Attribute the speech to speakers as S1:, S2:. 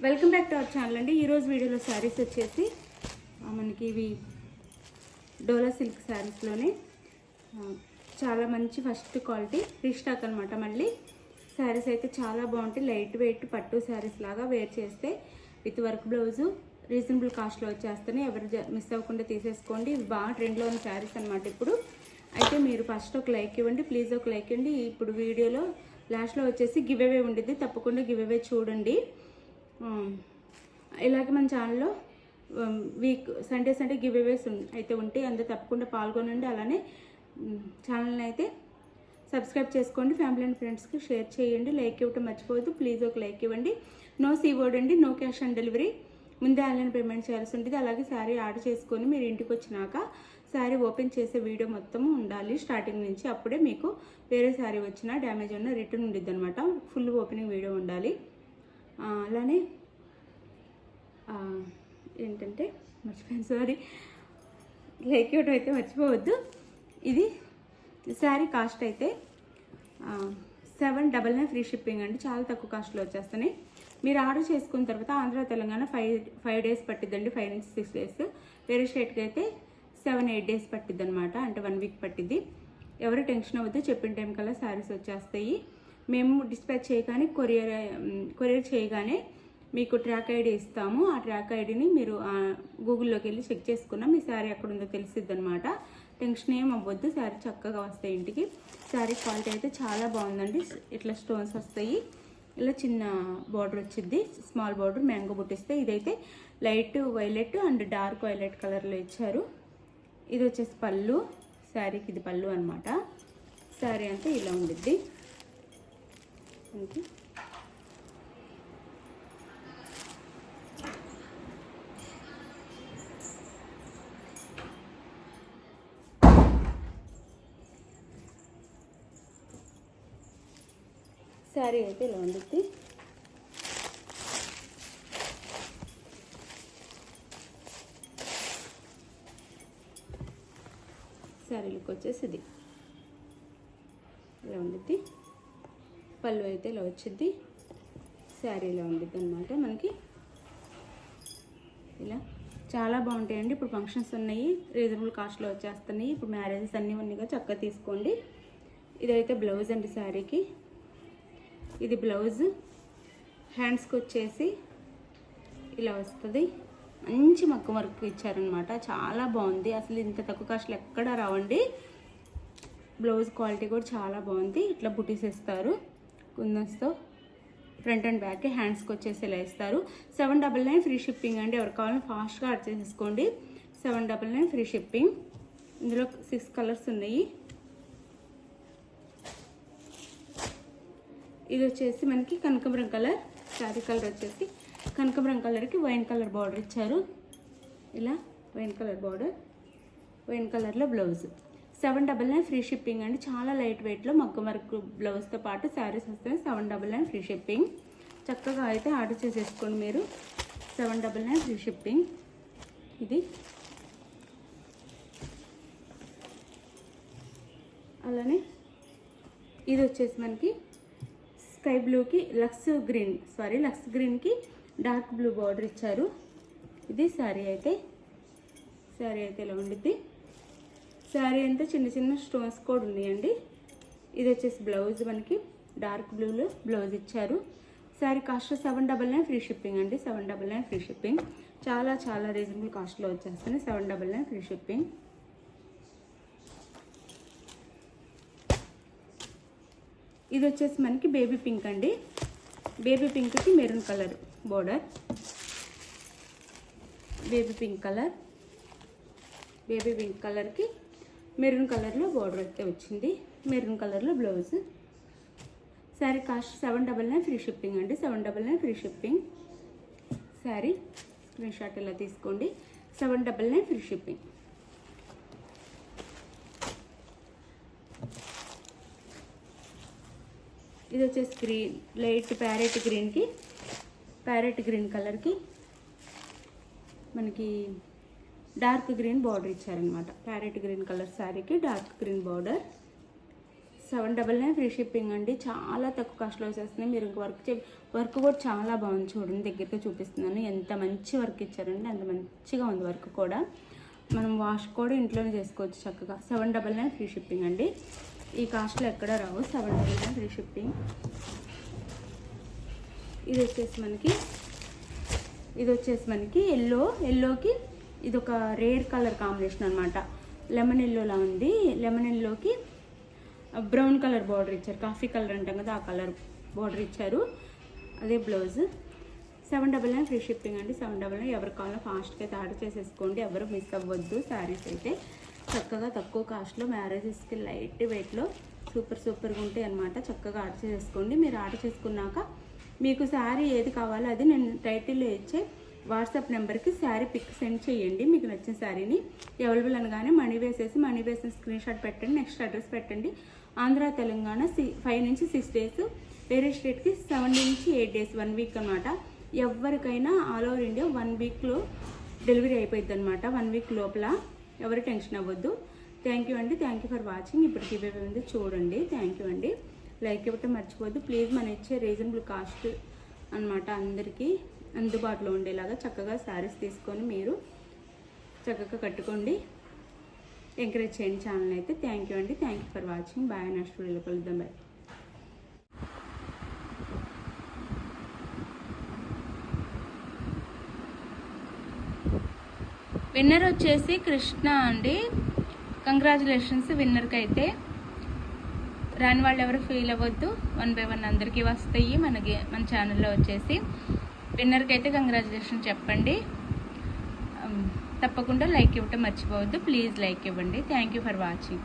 S1: Welcome back to our channel అండి. ఈరోజు వీడియోలో శారీస్ వచ్చేసి మనకి ఇవి డోలా సిల్క్ శారీస్లోనే చాలా మంచి ఫస్ట్ క్వాలిటీ రీస్టాక్ అనమాట. మళ్ళీ శారీస్ అయితే చాలా బాగుంటాయి. లైట్ వెయిట్ పట్టు శారీస్ లాగా వేర్ చేస్తే విత్ వర్క్ బ్లౌజు రీజనబుల్ కాస్ట్లో వచ్చేస్తాయి. ఎవరు మిస్ అవ్వకుండా తీసేసుకోండి. ఇవి బాగా ట్రెండ్లో ఉన్న శారీస్ అనమాట. ఇప్పుడు అయితే మీరు ఫస్ట్ ఒక లైక్ ఇవ్వండి, ప్లీజ్ ఒక లైక్ ఇవ్వండి. ఇప్పుడు వీడియోలో లాస్ట్లో వచ్చేసి గివ్ అవే ఉండేది, తప్పకుండా గివ్ అవే చూడండి. ఇలాగే మన ఛానల్లో వీక్ సండే గివ్ అవేస్ అయితే ఉంటాయి, అందులో తప్పకుండా పాల్గొనండి. అలానే ఛానల్ని అయితే సబ్స్క్రైబ్ చేసుకోండి, ఫ్యామిలీ అండ్ ఫ్రెండ్స్కి షేర్ చేయండి, లైక్ ఇవ్వటం మర్చిపోవద్దు. ప్లీజ్ ఒక లైక్ ఇవ్వండి. నో సీవర్డ్ అండి, నో క్యాష్ ఆన్ డెలివరీ, ముందే ఆన్లైన్ పేమెంట్ చేయాల్సి ఉంటుంది. అలాగే శారీ ఆర్డర్ చేసుకొని మీరు ఇంటికి వచ్చినాక శారీ ఓపెన్ చేసే వీడియో మొత్తం ఉండాలి స్టార్టింగ్ నుంచి. అప్పుడే మీకు వేరే శారీ వచ్చినా డ్యామేజ్ ఉన్నా రిటర్న్ ఉండిద్ది అనమాట. ఫుల్ ఓపెనింగ్ వీడియో ఉండాలి. అలానే ఏంటంటే మర్చిపోయాను, సారీ, లైక్ ఇవ్వడం అయితే మర్చిపోవద్దు. ఇది శారీ కాస్ట్ అయితే 799 ఫ్రీ షిప్పింగ్ అండి. చాలా తక్కువ కాస్ట్లో వచ్చేస్తున్నాయి. మీరు ఆర్డర్ చేసుకున్న తర్వాత ఆంధ్ర తెలంగాణ 5 డేస్ పట్టిద్దండి, 5 నుంచి 6 డేస్. వేరే స్టేట్కి అయితే 7-8 డేస్ పట్టిద్ది అనమాట, అంటే 1 వీక్ పట్టిద్ది. ఎవరు టెన్షన్ అవ్వద్దు, చెప్పిన టైం కల్లా శారీస్ వచ్చేస్తాయి. మేము డిస్పాచ్ చేయగానే కొరియర్ చేయగానే మీకు ట్రాక్ ఐడి ఇస్తాము. ఆ ట్రాక్ ఐడిని మీరు గూగుల్లోకి వెళ్ళి చెక్ చేసుకున్నా మీ శారీ ఎక్కడ ఉందో తెలిసిద్ది అనమాట. టెన్షన్ ఏం అవ్వద్దు, శారీ చక్కగా వస్తాయి ఇంటికి. శారీ క్వాలిటీ అయితే చాలా బాగుందండి. ఇట్లా స్టోన్స్ వస్తాయి, ఇలా చిన్న బార్డర్ వచ్చింది, స్మాల్ బార్డర్, మ్యాంగో బుట్టిస్తే. ఇదైతే light violet and dark violet కలర్లో ఇచ్చారు. ఇది వచ్చేసి పళ్ళు, శారీకి ఇది పళ్ళు అనమాట. శారీ అంతా ఇలా ఉండిద్ది. శారీ అయితే ఇలా ఉండిద్ది. శారీ లుక్ వచ్చేసి ఇది ఇలా ఉండిద్ది. పళ్ళు అయితే ఇలా వచ్చింది. శారీ ఇలా ఉండిద్ది అనమాట. మనకి ఇలా చాలా బాగుంటాయండి. ఇప్పుడు ఫంక్షన్స్ ఉన్నాయి, రీజనబుల్ కాస్ట్లో వచ్చేస్తున్నాయి. ఇప్పుడు మ్యారేజెస్ అన్నీ ఉన్నాయిగా, చక్కగా తీసుకోండి. ఇదైతే బ్లౌజ్ అండి శారీకి. ఇది బ్లౌజ్, హ్యాండ్స్కి వచ్చేసి ఇలా వస్తుంది. మంచి మగ్గం వర్క్ ఇచ్చారనమాట, చాలా బాగుంది. అసలు ఇంత తక్కువ కాస్ట్లో ఎక్కడా రావండి. బ్లౌజ్ క్వాలిటీ కూడా చాలా బాగుంది. ఇట్లా బుటీస్ ఇస్తారు కుందన్స్తో, ఫ్రంట్ అండ్ బ్యాక్. హ్యాండ్స్కి వచ్చేసి ఇలా ఇస్తారు. 799 ఫ్రీ షిప్పింగ్ అండి. ఎవరు కావాలని ఫాస్ట్గా ఆర్డర్ చేసేసుకోండి. 799 ఫ్రీ షిప్పింగ్. ఇందులో 6 కలర్స్ ఉన్నాయి. ఇది వచ్చేసి మనకి కనకాంబరం కలర్, శారీ కలర్ వచ్చేసి కనకాంబరం కలర్కి వైన్ కలర్ బార్డర్ ఇచ్చారు. ఇలా వైన్ కలర్ బార్డర్, వైన్ కలర్లో బ్లౌజ్. 799 ఫ్రీ షిప్పింగ్ అండి. చాలా లైట్ వెయిట్లో మగ్గం వర్క్ బ్లౌజ్తో పాటు శారీస్ వస్తాయి. 799 ఫ్రీ షిప్పింగ్. చక్కగా అయితే ఆర్డర్ చేసేసుకోండి మీరు. 799 ఫ్రీ షిప్పింగ్. ఇది అలానే ఇది వచ్చేసి మనకి స్కై బ్లూకి లక్స్ గ్రీన్కి డార్క్ బ్లూ బార్డర్ ఇచ్చారు. ఇది శారీ అయితే ఇలా ఉండిద్ది. శారీ అంటే చిన్న చిన్న స్టోన్స్ కూడా ఉన్నాయండి. ఇది వచ్చేసి బ్లౌజ్, మనకి డార్క్ బ్లూలో బ్లౌజ్ ఇచ్చారు. శారీ కాస్ట్ 799 ఫ్రీ షిప్పింగ్ అండి. 799 ఫ్రీ షిప్పింగ్. చాలా చాలా రీజనబుల్ కాస్ట్లో వచ్చేస్తాయి. 799 ఫ్రీ షిప్పింగ్. ఇది వచ్చేసి మనకి బేబీ పింక్ అండి. బేబీ పింక్కి maroon colour border. Baby pink కలర్కి మెరూన్ కలర్లో బోర్డర్ అయితే వచ్చింది. మెరూన్ కలర్లో blouse. Sari cost 799 free shipping అండి. 799 free shipping. Sari screen shot ఇలా తీసుకోండి. 799 ఫ్రీ షిప్పింగ్. ఇది వచ్చేసి గ్రీన్, లైట్ ప్యారెట్ గ్రీన్ కలర్కి మనకి డార్క్ గ్రీన్ బార్డర్ ఇచ్చారనమాట. ప్యారెట్ గ్రీన్ కలర్ శారీకి dark green border. 799 free shipping అండి. చాలా తక్కువ కాస్ట్లో వచ్చేస్తుంది. మీరు వర్క్ కూడా చాలా బాగుంది. చూడండి, దగ్గరగా చూపిస్తున్నాను. ఎంత మంచి వర్క్ ఇచ్చారండి, అంత మంచిగా ఉంది వర్క్ కూడా. మనం వాష్ కూడా ఇంట్లోనే చేసుకోవచ్చు చక్కగా. 799 ఫ్రీ షిప్పింగ్ అండి. ఈ కాస్ట్లో ఎక్కడ రావు. 799 ఫ్రీ షిప్పింగ్. ఇది వచ్చేసి మనకి ఎల్లోకి ఇది ఒక రేర్ కలర్ కాంబినేషన్ అనమాట. లెమన్ ఎల్లోలా ఉంది. లెమన్ ఎల్లోకి బ్రౌన్ కలర్ బార్డర్ ఇచ్చారు. కాఫీ కలర్ అంటాం కదా, ఆ కలర్ బార్డర్ ఇచ్చారు. అదే బ్లౌజ్. 799 ఫ్రీ షిప్పింగ్ అండి. 799. ఎవరి కావాలో ఫాస్ట్గా అయితే ఆర్డర్ చేసేసుకోండి. ఎవరు మిస్ అవ్వద్దు. శారీస్ అయితే చక్కగా తక్కువ కాస్ట్లో మ్యారేజెస్కి లైట్ వెయిట్లో సూపర్గా ఉంటాయి అనమాట. చక్కగా ఆర్డర్ చేసేసుకోండి. మీరు ఆర్డర్ చేసుకున్నాక మీకు శారీ ఏది కావాలో అది నేను టైటిల్లో ఇచ్చే వాట్సాప్ నెంబర్కి శారీ పిక్ సెండ్ చేయండి. మీకు నచ్చిన శారీని అవైలబుల్ అనగానే మనీ వేసిన స్క్రీన్ షాట్ పెట్టండి. నెక్స్ట్ అడ్రస్ పెట్టండి. ఆంధ్ర తెలంగాణ 5 నుంచి 6 డేస్, వేరే స్టేట్కి 7 నుంచి 8 డేస్, 1 వీక్ అనమాట. ఎవరికైనా ఆల్ ఓవర్ ఇండియా 1 వీక్లో డెలివరీ అయిపోయింది అనమాట. 1 వీక్ లోపల. ఎవరు టెన్షన్ అవ్వద్దు. థ్యాంక్ యూ అండి. Thank you for watching. ఇప్పుడు గివ్ అవే ఉంది చూడండి. థ్యాంక్ యూ అండి. లైక్ ఇవ్వటం మర్చిపోవద్దు ప్లీజ్. మనం ఇచ్చే రీజనబుల్ కాస్ట్ అనమాట. అందరికీ అందుబాటులో ఉండేలాగా చక్కగా శారీస్ తీసుకొని మీరు చక్కగా కట్టుకోండి. ఎంకరేజ్ చేయండి ఛానల్ అయితే. థ్యాంక్ యూ అండి. Thank you for watching. Bye. Next వీడియోలో కలుద్దాం. బాయ్. విన్నర్ వచ్చేసి కృష్ణ అండి. కంగ్రాచులేషన్స్ విన్నర్కి అయితే. రాని వాళ్ళు ఎవరు ఫీల్ అవ్వద్దు. 1 by 1 అందరికీ వస్తాయి. మన ఛానల్లో వచ్చేసి విన్నర్కి అయితే కంగ్రాచులేషన్ చెప్పండి. తప్పకుండా లైక్ ఇవ్వటం మర్చిపోవద్దు. ప్లీజ్ లైక్ ఇవ్వండి. Thank you for watching.